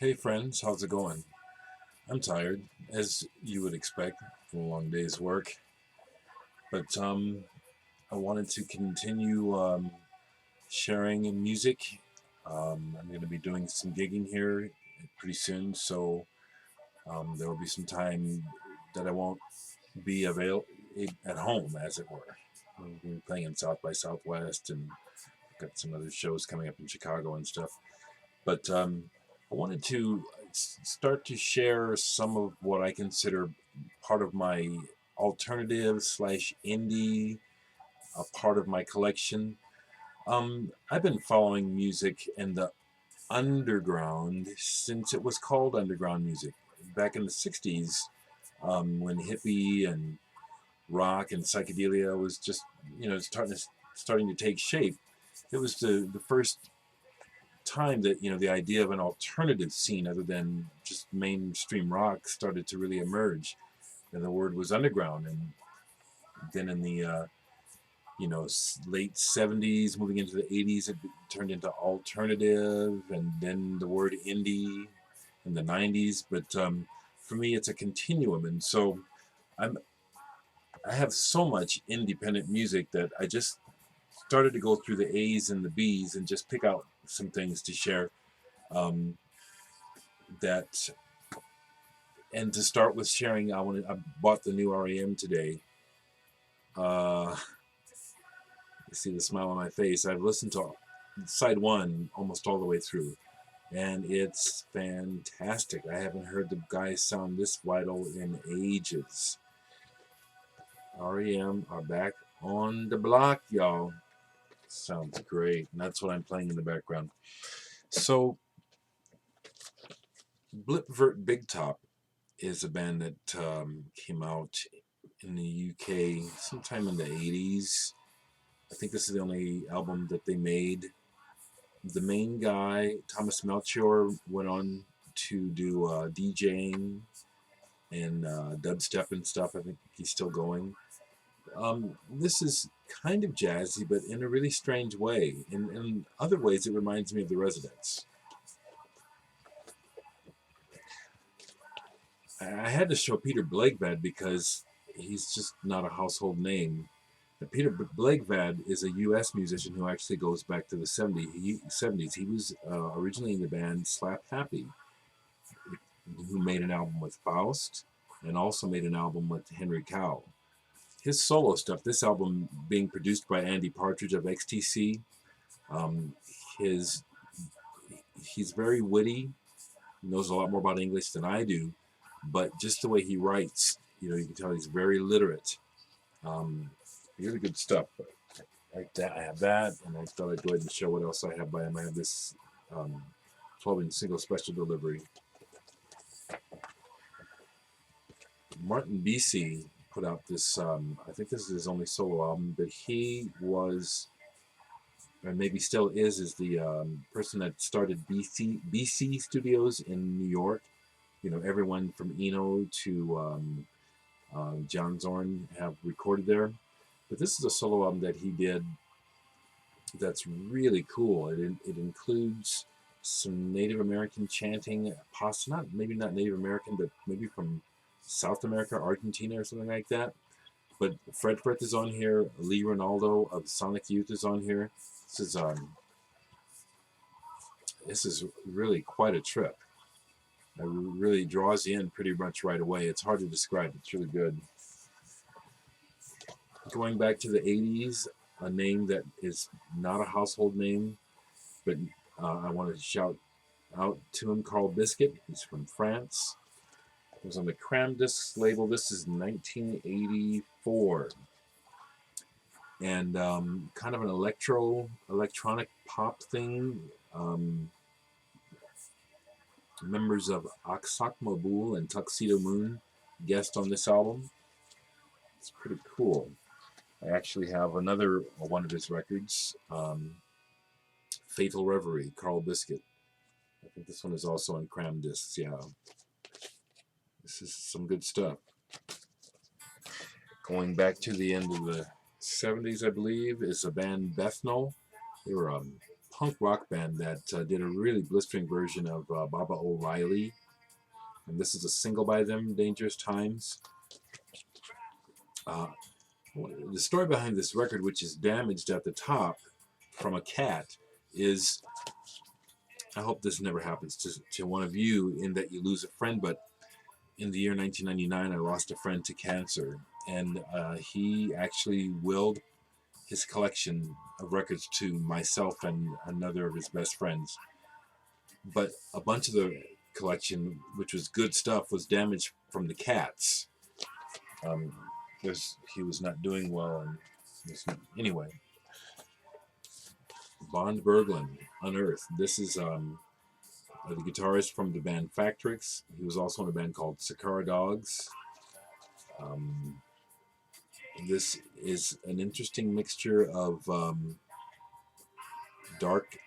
Hey friends, how's it going? I'm tired, as you would expect from a long day's work, but I wanted to continue sharing music. I'm going to be doing some gigging here pretty soon, so there will be some time that I won't be at home, as it were. We'll be playing in South by Southwest, and got some other shows coming up in Chicago and stuff. But I wanted to start to share some of what I consider part of my alternative slash indie, a part of my collection. I've been following music in the underground since it was called underground music. Back in the 60s, when hippie and rock and psychedelia was just, starting to take shape. It was the first time that the idea of an alternative scene other than just mainstream rock started to really emerge, and the word was underground. And then in the late 70s moving into the 80s, it turned into alternative, and then the word indie in the 90s. But for me it's a continuum, and so i'm I have so much independent music that I just started to go through the A's and the B's and just pick out some things to share. um, that and to start with sharing, I bought the new R.E.M today. You see the smile on my face. I've listened to side one almost all the way through, and it's fantastic. I haven't heard the guys sound this vital in ages. R.E.M are back on the block, y'all. Sounds great, and that's what I'm playing in the background. So, Blipvert Big Top is a band that came out in the UK sometime in the 80s. I think this is the only album that they made. The main guy, Thomas Melchior, went on to do DJing and dubstep and stuff. I think he's still going. This is kind of jazzy, but in a really strange way. In other ways, it reminds me of The Residents. I had to show Peter Blegvad because he's just not a household name. Peter Blegvad is a U.S. musician who actually goes back to the 70s. He was originally in the band Slap Happy, who made an album with Faust and also made an album with Henry Cow. His solo stuff, this album being produced by Andy Partridge of XTC, um, his he's very witty, knows a lot more about English than I do, but just the way he writes, you can tell he's very literate. Um, Really good stuff. Like that, I have that, and I thought I'd go ahead and show what else I have by him. I have this 12-inch single special delivery. Martin BC put out this. I think this is his only solo album, but he was, and maybe still is the person that started BC Studios in New York. Everyone from Eno to John Zorn have recorded there. But this is a solo album that he did that's really cool. It includes some Native American chanting, maybe not Native American, but maybe from South America, Argentina, or something like that. But Fred Frith is on here. Lee Ronaldo of Sonic Youth is on here. This is this is really quite a trip. It really draws you in pretty much right away. It's hard to describe. It's really good. Going back to the 80s, a name that is not a household name, but I want to shout out to him, Carl Biscuit. He's from France. He was on the Cram Discs label. This is 1984. And kind of an electronic pop thing. Members of Aksak Mobul and Tuxedo Moon guest on this album. It's pretty cool. I actually have another one of his records, Fatal Reverie, Carl Biscuit. I think this one is also on Cram Discs. Yeah, this is some good stuff. Going back to the end of the 70s, I believe, is the band Bethnal. They were a punk rock band that did a really blistering version of Baba O'Reilly, and this is a single by them, Dangerous Times. The story behind this record, which is damaged at the top from a cat, is, I hope this never happens to one of you, in that you lose a friend, but in the year 1999 I lost a friend to cancer, and he actually willed his collection of records to myself and another of his best friends. But a bunch of the collection, which was good stuff, was damaged from the cats. He was not doing well, and anyway. Bond Berglund, Unearthed. This is the guitarist from the band Factrix. He was also in a band called Sakara Dogs. This is an interesting mixture of dark,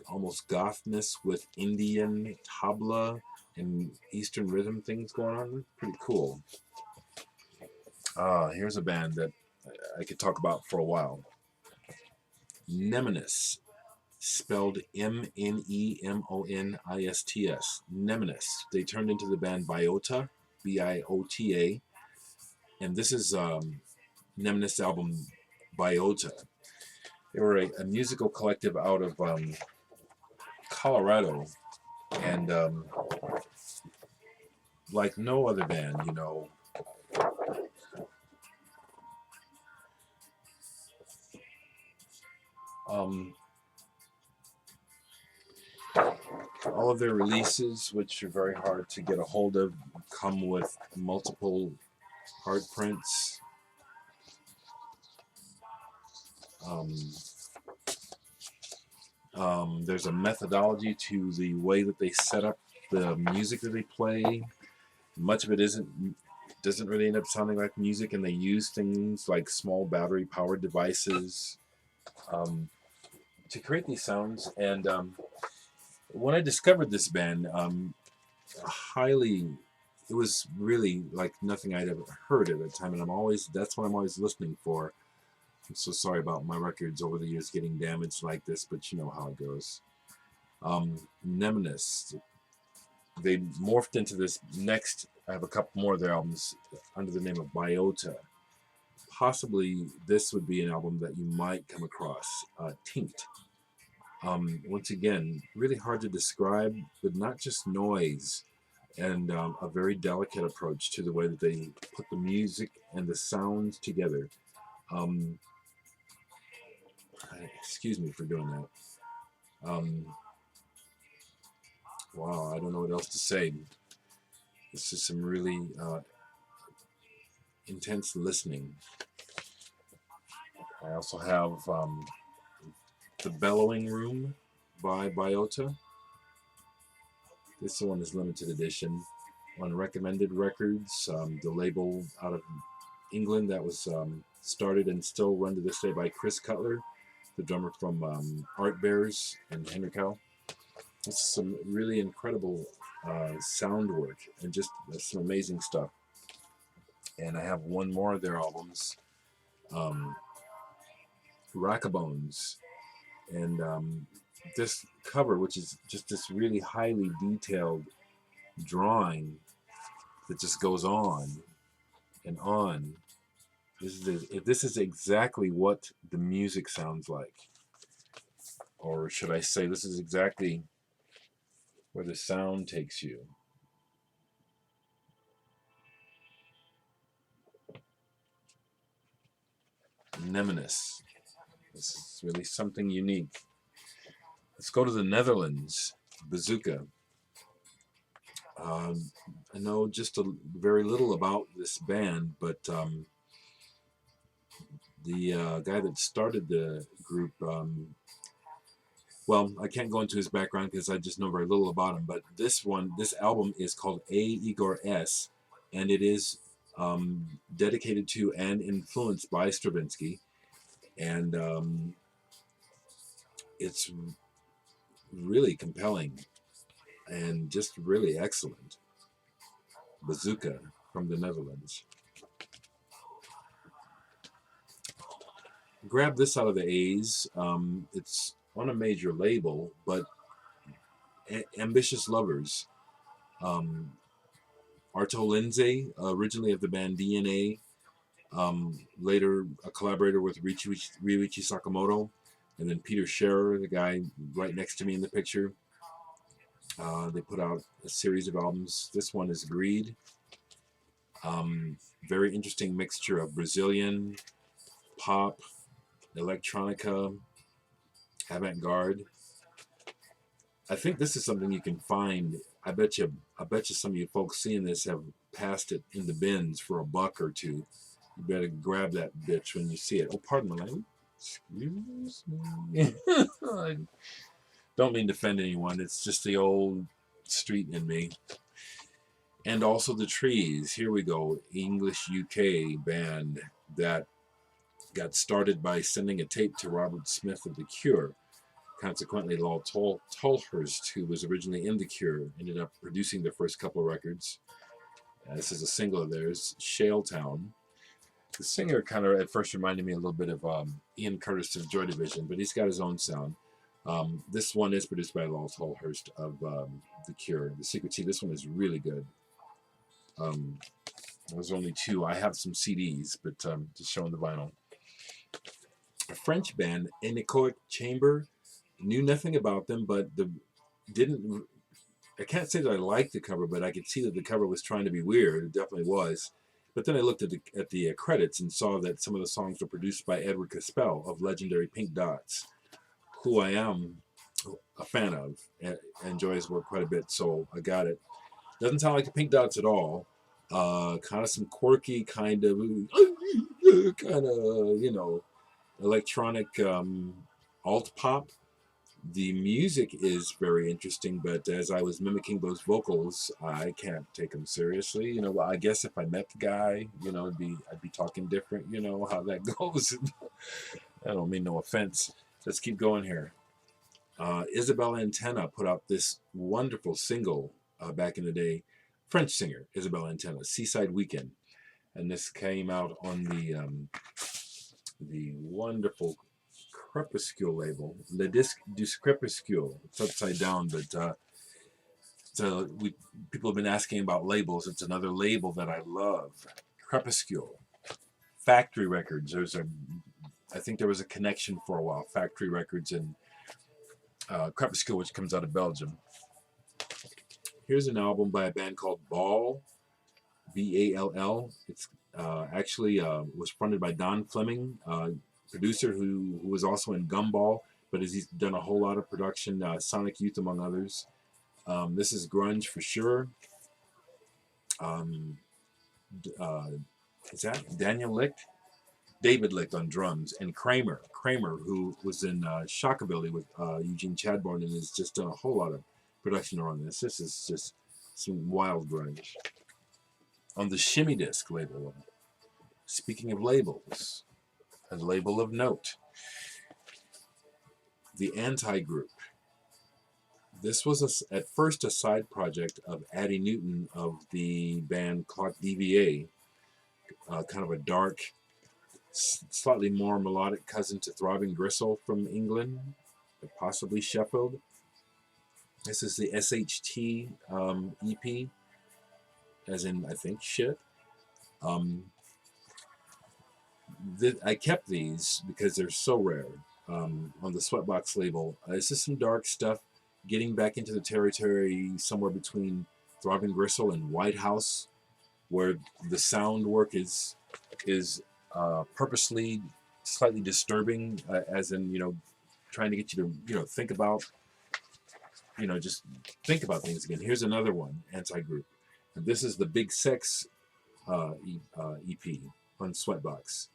almost gothness with Indian tabla and Eastern rhythm things going on. Pretty cool. Here's a band that I could talk about for a while. Nemesis, spelled Mnemonis. Nemesis. They turned into the band Biota, Biota, and this is Nemesis album Biota. They were a musical collective out of Colorado, and like no other band, you know. All of their releases, which are very hard to get a hold of, come with multiple art prints. There's a methodology to the way that they set up the music that they play. Much of it doesn't really end up sounding like music, and they use things like small battery-powered devices to create these sounds. And when I discovered this band, it was really like nothing I'd ever heard at the time, and that's what I'm always listening for. I'm so sorry about my records over the years getting damaged like this, but you know how it goes. Nemesis, they morphed into this next. I have a couple more of their albums under the name of Biota. Possibly this would be an album that you might come across. Tinct. Once again, really hard to describe, but not just noise, and a very delicate approach to the way that they put the music and the sounds together. Excuse me for doing that. Wow, I don't know what else to say. This is some really intense listening. I also have The Bellowing Room by Biota. This one is limited edition on Recommended Records, the label out of England that was started and still run to this day by Chris Cutler, the drummer from Art Bears and Henry Cow. This is some really incredible sound work and just some amazing stuff. And I have one more of their albums, Rackabones, and this cover, which is just this really highly detailed drawing that just goes on and on. This is exactly what the music sounds like, or should I say, this is exactly where the sound takes you. Nemesis. This is really something unique. Let's go to the Netherlands. Bazooka. I know just very little about this band, but the guy that started the group, well, I can't go into his background because I just know very little about him, but this album is called A. Igor S., and it is dedicated to and influenced by Stravinsky, and it's really compelling and just really excellent. Bazooka from the Netherlands. Grab this out of the A's. It's on a major label, but Ambitious Lovers. Um, Arto Lindsay, originally of the band DNA, later a collaborator with Ryuichi Sakamoto, and then Peter Scherer, the guy right next to me in the picture. They put out a series of albums. This one is Greed. Very interesting mixture of Brazilian, pop, electronica, avant-garde. I think this is something you can find. I bet you some of you folks seeing this have passed it in the bins for $1 or $2. You better grab that bitch when you see it. Oh, pardon my language. Excuse me. I don't mean to offend anyone. It's just the old street in me. And also the Trees. Here we go. English UK band that got started by sending a tape to Robert Smith of The Cure. Consequently, Lol Tolhurst, who was originally in The Cure, ended up producing their first couple of records. This is a single of theirs, Shaletown. The singer kind of at first reminded me a little bit of Ian Curtis of Joy Division, but he's got his own sound. This one is produced by Lol Tolhurst of The Cure. The Secret Tea, this one is really good. There's only 2. I have some CDs, but just showing the vinyl. A French band, Anechoic Chamber. Knew nothing about them, but I can't say that I liked the cover, but I could see that the cover was trying to be weird. It definitely was. But then I looked at the credits and saw that some of the songs were produced by Edward Caspell of legendary Pink Dots, who I am a fan of and enjoy his work quite a bit. So I got it. Doesn't sound like the Pink Dots at all. Kind of some quirky kind of electronic alt pop. The music is very interesting, but as I was mimicking those vocals, I can't take them seriously. I guess if I met the guy, I'd be talking different. You know how that goes. I don't mean no offense. Let's keep going here. Isabel Antenna put out this wonderful single back in the day. French singer Isabel Antenna, Seaside Weekend, and this came out on the wonderful Crepuscule label, Le Disque du Crepuscule. It's upside down, but people have been asking about labels. It's another label that I love. Crepuscule, Factory Records. I think there was a connection for a while. Factory Records and Crepuscule, which comes out of Belgium. Here's an album by a band called Ball, Ball. It's actually was fronted by Don Fleming, producer who was also in Gumball, but he's done a whole lot of production, Sonic Youth among others. This is grunge for sure. Is that Daniel Licht? David Licht on drums, and Kramer, who was in Shockabilly with Eugene Chadbourne, and has just done a whole lot of production around this. This is just some wild grunge. On the Shimmy Disc label, speaking of labels, a label of note, the Anti-Group. This was at first a side project of Addie Newton of the band Clock DVA, kind of a dark, slightly more melodic cousin to Throbbing Gristle from England, possibly Sheffield. This is the SHT EP, as in, I think, shit. I kept these because they're so rare on the Sweatbox label. This is some dark stuff, getting back into the territory somewhere between Throbbing Gristle and White House, where the sound work is purposely slightly disturbing, as in, trying to get you to, think about, just think about things again. Here's another one, Anti-Group. And this is the Big Sex EP on Sweatbox.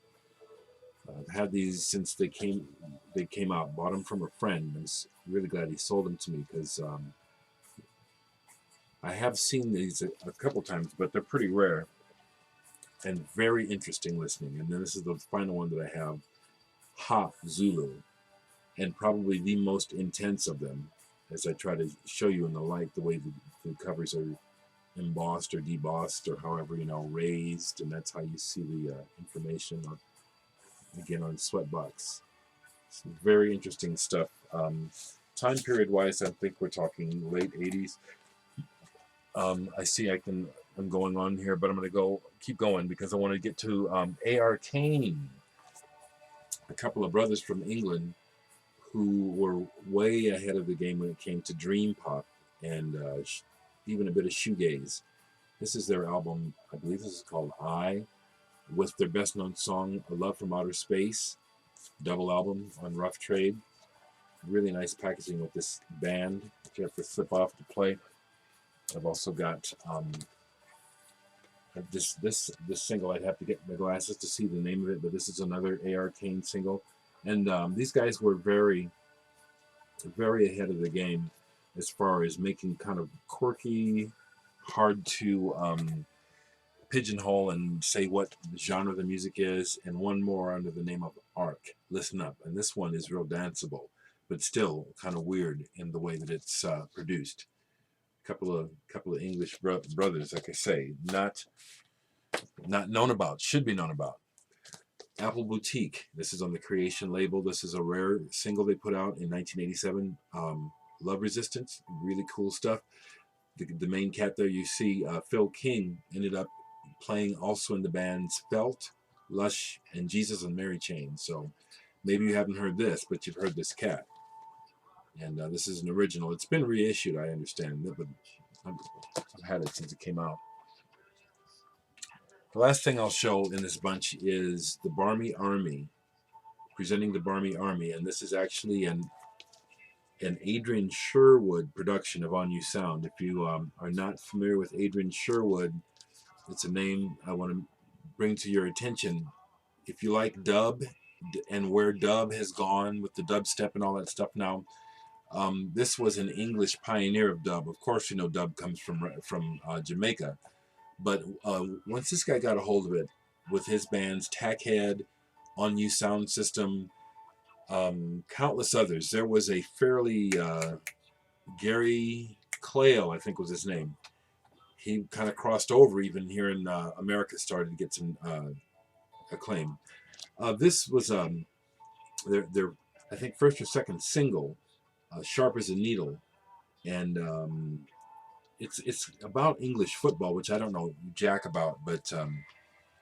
I've had these since they came out. Bought them from a friend. I was really glad he sold them to me because I have seen these a couple times, but they're pretty rare and very interesting listening. And then this is the final one that I have, Ha Zulu, and probably the most intense of them, as I try to show you in the light the way the covers are embossed or debossed or however, raised, and that's how you see the information. again on Sweatbox. Some very interesting stuff. Time period wise, I think we're talking late 80s. I see I'm going on here, but I'm going to keep going because I want to get to A.R.Kane, a couple of brothers from England who were way ahead of the game when it came to dream pop and even a bit of shoegaze. This is their album, I believe this is called I, with their best known song, A Love from Outer Space, double album on Rough Trade. Really nice packaging with this band that you have to flip off to play. I've also got this single. I'd have to get my glasses to see the name of it, but this is another A.R.Kane single. And these guys were very, very ahead of the game as far as making kind of quirky, hard to pigeonhole and say what genre the music is, and one more under the name of Arc. Listen up. And this one is real danceable, but still kind of weird in the way that it's produced. Couple of English brothers, like I say, not known about, should be known about. Apple Boutique. This is on the Creation label. This is a rare single they put out in 1987. Love Resistance, really cool stuff. The main cat there you see, Phil King, ended up playing also in the bands Felt, Lush, and Jesus and Mary Chain. So maybe you haven't heard this, but you've heard this cat. And this is an original. It's been reissued, I understand, but I've had it since it came out. The last thing I'll show in this bunch is the Barmy Army, presenting the Barmy Army, and this is actually an Adrian Sherwood production of On You Sound. If you are not familiar with Adrian Sherwood, it's a name I want to bring to your attention. If you like dub and where dub has gone with the dubstep and all that stuff now, this was an English pioneer of dub. Of course, you know dub comes from Jamaica, but once this guy got a hold of it with his bands Tackhead, On You Sound System, countless others. There was a fairly Gary Clayo, I think was his name. He kind of crossed over even here in America, started to get some acclaim. This was their I think first or second single, Sharp as a Needle, and it's about English football, which I don't know jack about, but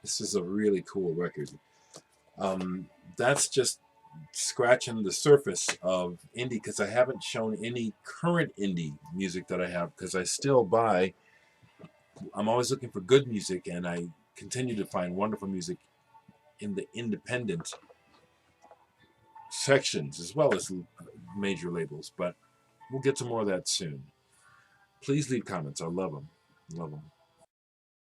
this is a really cool record. That's just scratching the surface of indie because I haven't shown any current indie music that I have because I still buy. I'm always looking for good music, and I continue to find wonderful music in the independent sections as well as major labels, but we'll get to more of that soon. Please leave comments. I love them. Love them.